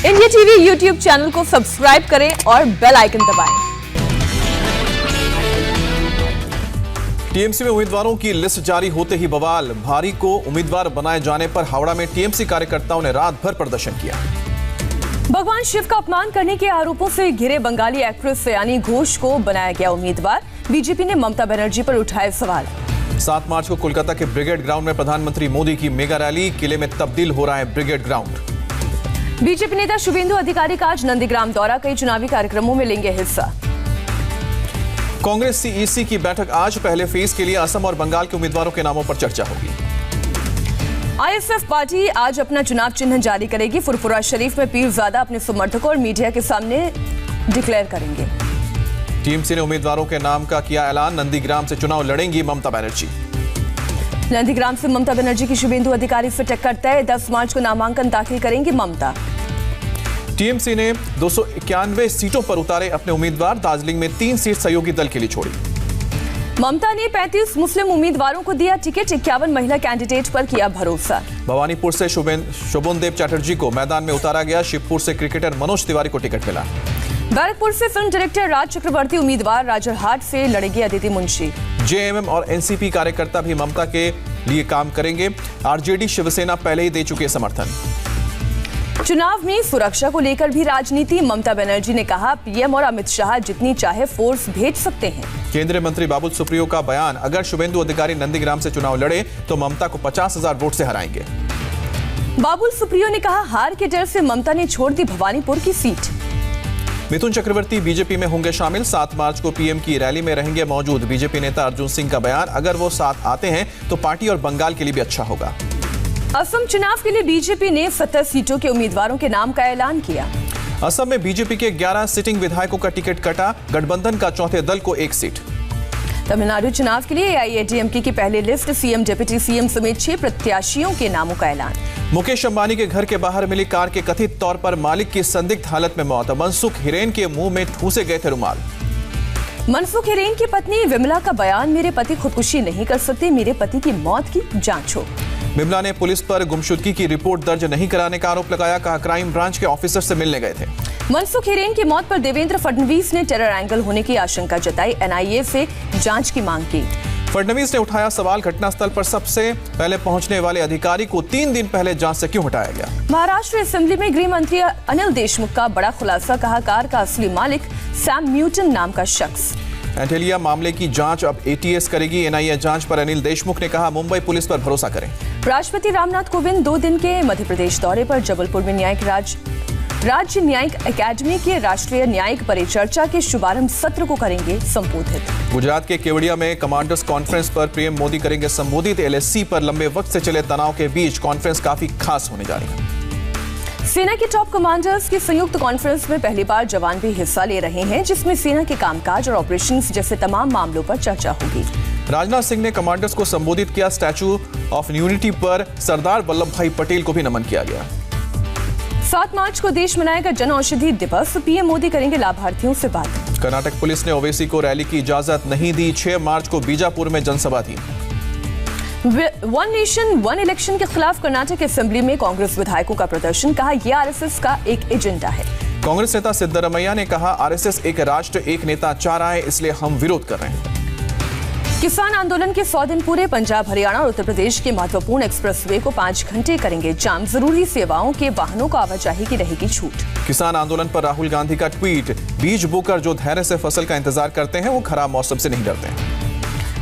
India TV YouTube channel को subscribe करें और बेल आइकन दबाएं। टीएमसी में उम्मीदवारों की लिस्ट जारी होते ही बवाल। भारी को उम्मीदवार बनाए जाने पर हावड़ा में टीएमसी कार्यकर्ताओं ने रात भर प्रदर्शन किया। भगवान शिव का अपमान करने के आरोपों से घिरे बंगाली एक्ट्रेस सयानी घोष को बनाया गया उम्मीदवार। बीजेपी ने ममता बनर्जी पर उठाए सवाल। 7 मार्च को कोलकाता के ब्रिगेड ग्राउंड में प्रधानमंत्री मोदी की मेगा रैली। किले में तब्दील हो रहा है ब्रिगेड ग्राउंड। बीजेपी नेता शुभेंदु अधिकारी का आज नंदीग्राम दौरा। कई चुनावी कार्यक्रमों में लेंगे हिस्सा। कांग्रेस सीईसी की बैठक आज। पहले फेज के लिए असम और बंगाल के उम्मीदवारों के नामों पर चर्चा होगी। आईएसएफ पार्टी आज अपना चुनाव चिन्ह जारी करेगी। फुरफुरा शरीफ में पीरजादा अपने समर्थकों और मीडिया के सामने डिक्लेयर करेंगे। टीएमसी ने उम्मीदवारों के नाम का किया ऐलान। नंदीग्राम से चुनाव लड़ेंगी ममता बनर्जी। नंदीग्राम से ममता बनर्जी की शुभेंदु अधिकारी से टक्कर तय। 10 मार्च को नामांकन दाखिल करेंगी ममता। टीएमसी ने 291 सीटों पर उतारे अपने उम्मीदवार। दार्जिलिंग में 3 सीट सहयोगी दल के लिए छोड़ी। ममता ने 35 मुस्लिम उम्मीदवारों को दिया टिकट। 51 महिला कैंडिडेट पर किया भरोसा। भवानीपुर से शोभनदेव चैटर्जी को मैदान में उतारा गया। शिवपुर से क्रिकेटर मनोज तिवारी को टिकट मिला। बैरकपुर से फिल्म डायरेक्टर राज चक्रवर्ती उम्मीदवार। राजरहाट से लड़ेगी अदिति मुंशी। जेएमएम और एनसीपी कार्यकर्ता भी ममता के लिए काम करेंगे। आरजेडी शिवसेना पहले ही दे चुके समर्थन। चुनाव में सुरक्षा को लेकर भी राजनीति। ममता बनर्जी ने कहा पीएम और अमित शाह जितनी चाहे फोर्स भेज सकते हैं। केंद्रीय मंत्री बाबुल सुप्रियो का बयान। अगर शुभेंदु अधिकारी नंदीग्राम से चुनाव लड़े तो ममता को 50,000 वोट से हराएंगे। बाबुल सुप्रियो ने कहा हार के डर से ममता ने छोड़ दी भवानीपुर की सीट। मिथुन चक्रवर्ती बीजेपी में होंगे शामिल। 7 मार्च को पीएम की रैली में रहेंगे मौजूद। बीजेपी नेता अर्जुन सिंह का बयान। अगर वो साथ आते हैं तो पार्टी और बंगाल के लिए भी अच्छा होगा। असम चुनाव के लिए बीजेपी ने 17 सीटों के उम्मीदवारों के नाम का ऐलान किया। असम में बीजेपी के 11 सिटिंग विधायकों का टिकट कटा। गठबंधन का चौथे दल को 1 सीट। तमिलनाडु चुनाव के लिए एआईएडीएमके की पहली लिस्ट। सीएम, डिप्टी सीएम समेत 6 प्रत्याशियों के नामों का ऐलान। मुकेश अंबानी के घर के बाहर मिली कार के कथित तौर पर मालिक की संदिग्ध हालत में मौत। मनसुख हिरेन के मुंह में ठूसे गए थे रुमाल। मनसुख हिरेन की पत्नी विमला का बयान। मेरे पति खुदकुशी नहीं कर सकते, मेरे पति की मौत की जांच हो। विमला ने पुलिस पर गुमशुदगी की रिपोर्ट दर्ज नहीं कराने का आरोप लगाया। कहा क्राइम ब्रांच के ऑफिसर से मिलने गए थे। मनसुख हिरेन की मौत पर देवेंद्र फडणवीस ने टेरर एंगल होने की आशंका जताई। एनआईए से जांच की मांग की। फडणवीस ने उठाया सवाल। घटनास्थल पर सबसे पहले पहुंचने वाले अधिकारी को 3 दिन पहले जांच से क्यों हटाया गया। महाराष्ट्र असेंबली में गृह मंत्री अनिल देशमुख का बड़ा खुलासा। कहा कार का असली मालिक सैम न्यूटन नाम का शख्स। एंटेलिया मामले की जांच अब एटीएस करेगी। एनआईए जांच पर अनिल देशमुख ने कहा मुंबई पुलिस पर भरोसा करें। राष्ट्रपति रामनाथ कोविंद 2 दिन के मध्य प्रदेश दौरे पर। जबलपुर में राज्य न्यायिक अकादमी के राष्ट्रीय न्यायिक परिचर्चा के शुभारंभ सत्र को करेंगे संबोधित। गुजरात के केवड़िया में कमांडर्स कॉन्फ्रेंस पर पीएम मोदी करेंगे संबोधित। एलएसी पर लंबे वक्त से चले तनाव के बीच कॉन्फ्रेंस काफी खास होने जा रही है। सेना के टॉप कमांडर्स की संयुक्त कॉन्फ्रेंस में पहली बार जवान भी हिस्सा ले रहे हैं, जिसमें सेना के कामकाज और ऑपरेशंस जैसे तमाम मामलों पर चर्चा होगी। राजनाथ सिंह ने कमांडर्स को संबोधित किया। स्टैच्यू ऑफ यूनिटी पर सरदार वल्लभ भाई पटेल को भी नमन किया गया। 7 मार्च को देश मनाएगा जन औषधि दिवस। पीएम मोदी करेंगे लाभार्थियों से बात। कर्नाटक पुलिस ने ओवैसी को रैली की इजाजत नहीं दी। 6 मार्च को बीजापुर में जनसभा थी। वन नेशन वन इलेक्शन के खिलाफ कर्नाटक असेंबली में कांग्रेस विधायकों का प्रदर्शन। कहा यह आरएसएस का एक एजेंडा है। कांग्रेस नेता सिद्धरमैया ने कहा आरएसएस एक राष्ट्र एक नेता चाह रहा है, इसलिए हम विरोध कर रहे हैं। किसान आंदोलन के 100 दिन पूरे। पंजाब, हरियाणा और उत्तर प्रदेश के महत्वपूर्ण एक्सप्रेसवे को 5 घंटे करेंगे जाम। जरूरी सेवाओं के वाहनों को आवाजाही की रहेगी छूट। किसान आंदोलन पर राहुल गांधी का ट्वीट। बीज बोकर जो धैर्य से फसल का इंतजार करते हैं वो खराब मौसम से नहीं डरते हैं।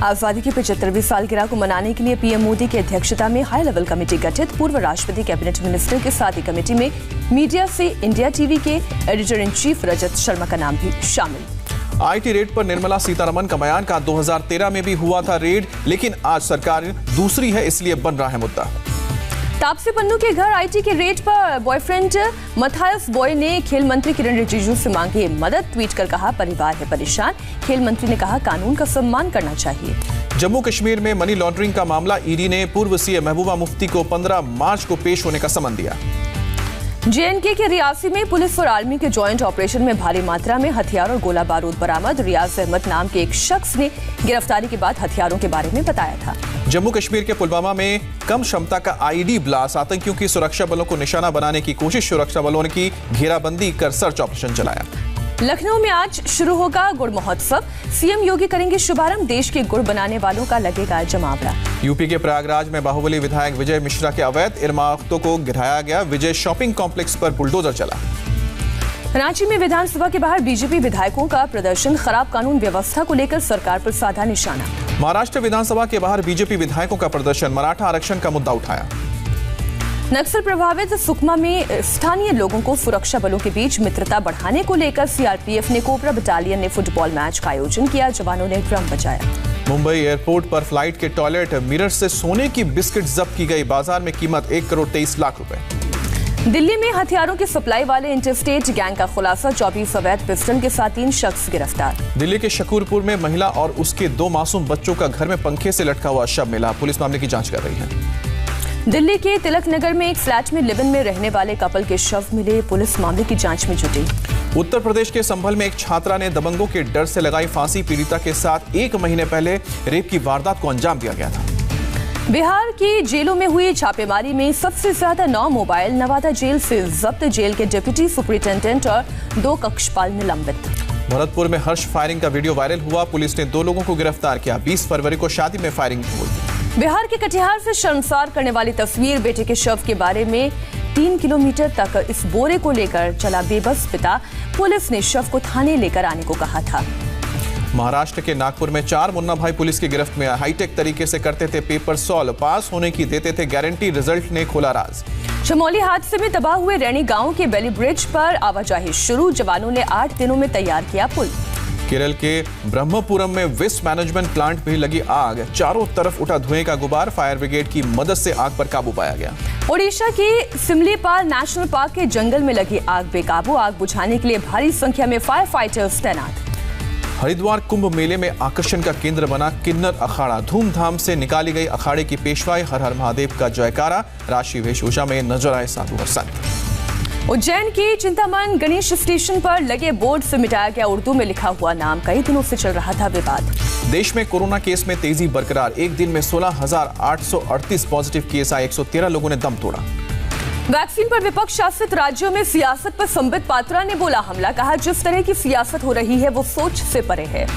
आजादी की 75वीं सालगिरह को मनाने के लिए पीएम मोदी की अध्यक्षता में हाई लेवल कमेटी गठित। पूर्व राष्ट्रपति कैबिनेट मिनिस्टर के साथ ही कमेटी में मीडिया से इंडिया टीवी के editor in chief Rajat Sharma का नाम भी शामिल। आईटी रेड पर निर्मला सीतारमण का बयान। का 2013 में भी हुआ था रेड, लेकिन आज सरकार दूसरी है, इसलिए बन रहा है मुद्दा। तापसी पन्नू के घर आईटी के रेड पर बॉयफ्रेंड मथायस बॉय ने खेल मंत्री किरण रिजिजू से मांगी मदद। ट्वीट कर कहा परिवार है परेशान। खेल मंत्री ने कहा कानून का सम्मान करना चाहिए। जम्मू कश्मीर में मनी लॉन्ड्रिंग का मामला। ईडी ने पूर्व सीएम महबूबा मुफ्ती को 15 मार्च को पेश होने का समन दिया। JNK के रियासी में पुलिस और आर्मी के जॉइंट ऑपरेशन में भारी मात्रा में हथियार और गोला बारूद बरामद। रियाज अहमद नाम के एक शख्स ने गिरफ्तारी के बाद हथियारों के बारे में बताया था। जम्मू कश्मीर के पुलवामा में कम क्षमता का IED ब्लास्ट, आतंकियों की सुरक्षा बलों को निशाना बनाने की कोशिश, सुरक्षा बलों ने की घेराबंदी कर सर्च ऑपरेशन चलाया। लखनऊ में आज शुरू होगा गुड़ महोत्सव, CM योगी करेंगे शुभारंभ। देश के गुड़ बनाने वालों का लगेगा जमावड़ा। यूपी के प्रयागराज में बाहुबली विधायक विजय मिश्रा के अवैध इमारतों को गिराया गया। विजय शॉपिंग कॉम्प्लेक्स पर बुलडोजर चला। रांची में विधानसभा के बाहर बीजेपी विधायकों का प्रदर्शन, खराब कानून व्यवस्था को लेकर सरकार पर साधा निशाना। महाराष्ट्र विधानसभा के बाहर बीजेपी विधायकों का प्रदर्शन, मराठा आरक्षण का मुद्दा उठाया। नक्सल प्रभावित सुकमा में स्थानीय लोगों को सुरक्षा बलों के बीच मित्रता बढ़ाने को लेकर CRPF ने कोबरा बटालियन ने फुटबॉल मैच का आयोजन किया। जवानों ने ड्रम बजाया। मुंबई एयरपोर्ट पर फ्लाइट के टॉयलेट मिरर से सोने की बिस्किट जब्त की गई। बाजार में कीमत 1 करोड़ 23 लाख रुपए। दिल्ली में हथियारों की सप्लाई वाले इंटरस्टेट गैंग का खुलासा, 24 अवैध पिस्टल के साथ 3 शख्स गिरफ्तार। दिल्ली के शकूरपुर में महिला और उसके 2 मासूम बच्चों का घर में पंखे से लटका हुआ शव मिला। पुलिस मामले की जांच कर रही है। दिल्ली के तिलक नगर में एक फ्लैट में लिव इन में रहने वाले कपल के शव मिले। पुलिस मामले की जांच में जुटी। उत्तर प्रदेश के संभल में एक छात्रा ने दबंगों के डर से लगाई फांसी। पीड़िता के साथ 1 महीने पहले रेप की वारदात को अंजाम दिया गया था। बिहार की जेलों में हुई छापेमारी में सबसे ज्यादा 9 मोबाइल नवादा जेल से जब्त। जेल के डिप्टी सुपरिटेंडेंट और 2 कक्षपाल निलंबित। भरतपुर में हर्ष फायरिंग का वीडियो वायरल हुआ। पुलिस ने 2 लोगों को गिरफ्तार किया। 20 फरवरी को शादी में फायरिंग हुई। बिहार के कटिहार से शर्मसार करने वाली तस्वीर, बेटे के शव के बारे में 3 किलोमीटर तक इस बोरे को लेकर चला बेबस पिता। पुलिस ने शव को थाने लेकर आने को कहा था। महाराष्ट्र के नागपुर में 4 मुन्ना भाई पुलिस की गिरफ्त में। हाईटेक तरीके से करते थे पेपर सॉल्व, पास होने की देते थे गारंटी। रिजल्ट ने खोला राज। चमोली हादसे में तबाह हुए रैनी गांव के बेली ब्रिज पर आवाजाही शुरू। जवानों ने 8 दिनों में तैयार किया पुल। केरल के ब्रह्मपुरम में वेस्ट मैनेजमेंट प्लांट में लगी आग, चारों तरफ उठा धुएं का गुबार। फायर ब्रिगेड की मदद से आग पर काबू पाया गया। ओडिशा के सिमलीपाल नेशनल पार्क के जंगल में लगी आग बेकाबू। आग बुझाने के लिए भारी संख्या में फायर फाइटर्स तैनात। हरिद्वार कुंभ मेले में आकर्षण का केंद्र बना किन्नर अखाड़ा। धूमधाम से निकाली गई अखाड़े की पेशवाई, हर हर महादेव का जयकारा। राशि वेशभूषा में नजर आए साधु और संत। उज्जैन के चिंतामन गणेश स्टेशन पर लगे बोर्ड से मिटाया गया उर्दू में लिखा हुआ नाम। कई दिनों से चल रहा था विवाद। देश में कोरोना केस में तेजी बरकरार। एक दिन में 16,838 पॉजिटिव केस आए। 113 लोगों ने दम तोड़ा। वैक्सीन पर विपक्ष शासित राज्यों में सियासत पर संबित पात्रा ने बोला हमला। कहा जिस तरह की सियासत हो रही है वो सोच से परे है।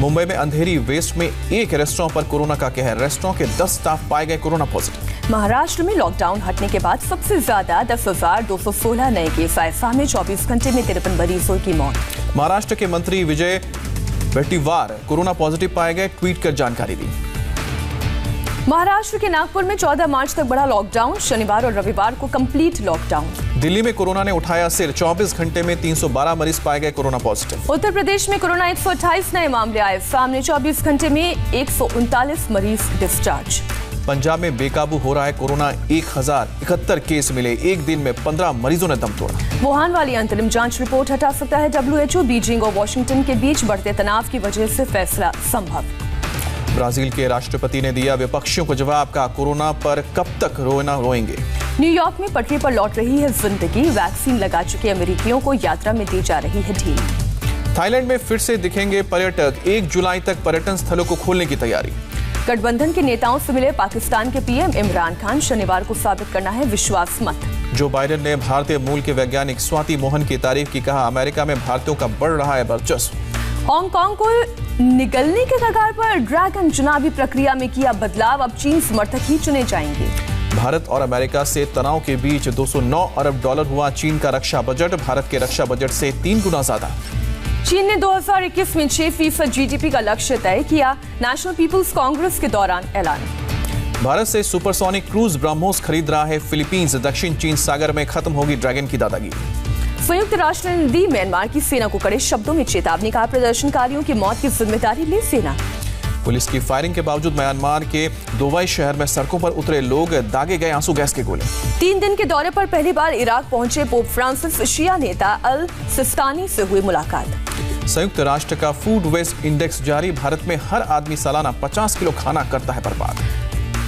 मुंबई में अंधेरी वेस्ट में एक रेस्टोरेंट पर कोरोना का कहर। रेस्टोरेंट के 10 स्टाफ पाए गए कोरोना पॉजिटिव। महाराष्ट्र में लॉकडाउन हटने के बाद सबसे ज्यादा 10,216 नए केस आए। सामने 24 घंटे में 53 मरीजों की मौत। महाराष्ट्र के मंत्री विजय वडेट्टीवार कोरोना पॉजिटिव पाए गए, ट्वीट कर जानकारी दी। महाराष्ट्र के नागपुर में 14 मार्च तक बढ़ा लॉकडाउन। शनिवार और रविवार को कंप्लीट लॉकडाउन। दिल्ली में कोरोना ने उठाया सिर। 24 घंटे में 312 मरीज पाए गए कोरोना पॉजिटिव। उत्तर प्रदेश में कोरोना 128 नए मामले आए सामने। 24 घंटे में 139 मरीज डिस्चार्ज। पंजाब में बेकाबू हो रहा है कोरोना। 1071 केस मिले। एक दिन में 15 मरीजों ने दम तोड़ा। वुहान वाली अंतरिम जांच रिपोर्ट हटा सकता है WHO। बीजिंग और वॉशिंगटन के बीच बढ़ते तनाव की वजह से फैसला संभव। ब्राजील के राष्ट्रपति ने दिया विपक्षियों को जवाब। का कोरोना पर कब तक रोना रोएंगे। न्यूयॉर्क में पटरी पर लौट रही है जिंदगी। वैक्सीन लगा चुके अमेरिकियों को यात्रा में दी जा रही है ढील। थाईलैंड में फिर से दिखेंगे पर्यटक। 1 जुलाई तक पर्यटन स्थलों को खोलने की तैयारी। गठबंधन के नेताओं से मिले पाकिस्तान के PM इमरान खान। शनिवार को साबित करना है विश्वास मत। जो बाइडेन ने भारतीय मूल के वैज्ञानिक स्वाति मोहन की तारीफ की। कहा अमेरिका में भारतीयों का बढ़ रहा है वर्चस्व। हांगकांग को निगलने के कगार पर ड्रैगन। चुनावी प्रक्रिया में किया बदलाव। अब चीन समर्थक ही चुने जाएंगे। भारत और अमेरिका से तनाव के बीच $209 अरब हुआ चीन का रक्षा बजट। भारत के रक्षा बजट से 3 गुना ज्यादा। चीन ने 2021 में 6% GDP का लक्ष्य तय किया। नेशनल पीपुल्स कांग्रेस के दौरान ऐलान। भारत से सुपरसोनिक क्रूज ब्रह्मोस खरीद रहा है फिलीपींस। दक्षिण चीन सागर में खत्म होगी ड्रैगन की दादागिरी। संयुक्त राष्ट्र ने दी म्यांमार की सेना को कड़े शब्दों में चेतावनी। कहा प्रदर्शनकारियों की मौत की जिम्मेदारी ले सेना। पुलिस की फायरिंग के बावजूद म्यांमार के दोवाई शहर में सड़कों पर उतरे लोग। दागे गए आंसू गैस के गोले। 3 दिन के दौरे पर पहली बार इराक पहुंचे पोप फ्रांसिस। शिया नेता अल सिस्तानी से हुई मुलाकात। संयुक्त राष्ट्र का फूड वेस्ट इंडेक्स जारी। भारत में हर आदमी सालाना 50 किलो खाना करता है बर्बाद।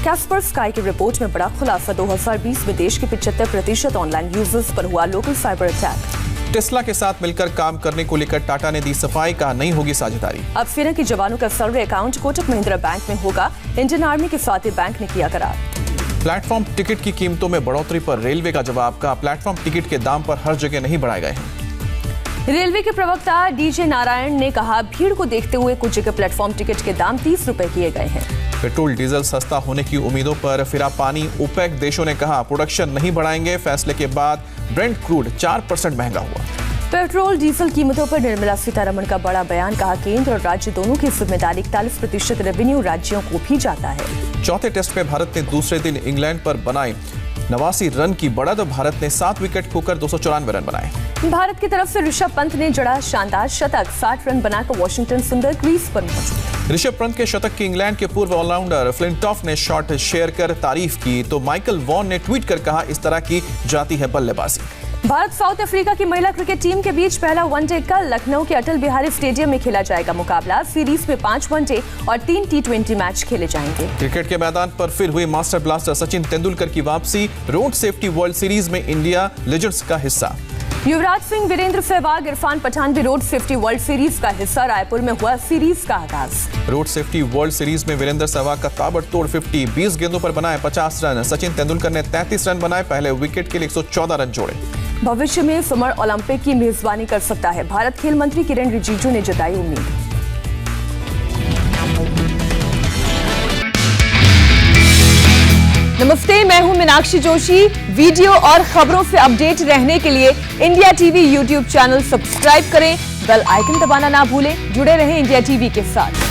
कैस्पर स्काई की रिपोर्ट में बड़ा खुलासा, 2020 में देश के 75% ऑनलाइन यूजर्स पर हुआ लोकल साइबर अटैक। टेस्ला के साथ मिलकर काम करने को लेकर टाटा ने दी सफाई, कहा नहीं होगी साझेदारी। अब सेना के जवानों का सर्वे अकाउंट कोटक महिंद्रा बैंक में होगा, इंडियन आर्मी के साथ ही बैंक ने किया करार। प्लेटफॉर्म टिकट की कीमतों में बढ़ोतरी पर रेलवे का जवाब, कहा प्लेटफॉर्म टिकट के दाम पर हर जगह नहीं बढ़ाए गए हैं। रेलवे के प्रवक्ता डीजे नारायण ने कहा, भीड़ को देखते हुए कुछ जगह प्लेटफॉर्म टिकट के दाम 30 रुपए किए गए हैं। पेट्रोल डीजल सस्ता होने की उम्मीदों पर फिरा पानी, ओपेक देशों ने कहा प्रोडक्शन नहीं बढ़ाएंगे। फैसले के बाद ब्रेंट क्रूड 4% महंगा हुआ। पेट्रोल डीजल कीमतों पर निर्मला सीतारमण का बड़ा बयान, कहा केंद्र और राज्य दोनों की जिम्मेदारी, 41% रेवेन्यू राज्यों को भी जाता है। चौथे टेस्ट में भारत ने दूसरे दिन इंग्लैंड पर बनाए 89 रन की बढ़त, भारत ने 7 विकेट खोकर 294 रन बनाए। भारत की तरफ से ऋषभ पंत ने जड़ा शानदार शतक, 60 रन बनाकर वॉशिंगटन सुंदर क्रीज पर मौजूद। ऋषभ पंत के शतक की इंग्लैंड के पूर्व ऑलराउंडर फ्लिंटॉफ ने शॉट शेयर कर तारीफ की, तो माइकल वॉन ने ट्वीट कर कहा इस तरह की जाती है बल्लेबाजी। भारत साउथ अफ्रीका की महिला क्रिकेट टीम के बीच पहला वनडे कल लखनऊ के अटल बिहारी स्टेडियम में खेला जाएगा मुकाबला। सीरीज में 5 वनडे और 3 T20 मैच खेले जाएंगे। क्रिकेट के मैदान पर फिर हुई मास्टर ब्लास्टर सचिन तेंदुलकर की वापसी, रोड सेफ्टी वर्ल्ड सीरीज में इंडिया लेजेंड्स का हिस्सा। युवराज सिंह, वीरेंद्र सहवाग, इरफान पठान भी रोड सेफ्टी वर्ल्ड सीरीज का हिस्सा। रायपुर में हुआ सीरीज का आगाज। रोड सेफ्टी वर्ल्ड सीरीज में वीरेंद्र सहवाग का ताबड़तोड़ 50, 20 गेंदों पर बनाए 50 रन। सचिन तेंदुलकर ने 33 रन बनाए, पहले विकेट के लिए 114 रन जोड़े। भविष्य में समर ओलंपिक की मेजबानी कर सकता है, भारत खेल मंत्री किरण रिजिजू ने जताई उम्मीद। नमस्ते, मैं हूं मीनाक्षी जोशी। वीडियो और खबरों से अपडेट रहने के लिए India TV YouTube channel subscribe करें, बेल आइकन दबाना ना भूलें। जुड़े रहें इंडिया टीवी के साथ।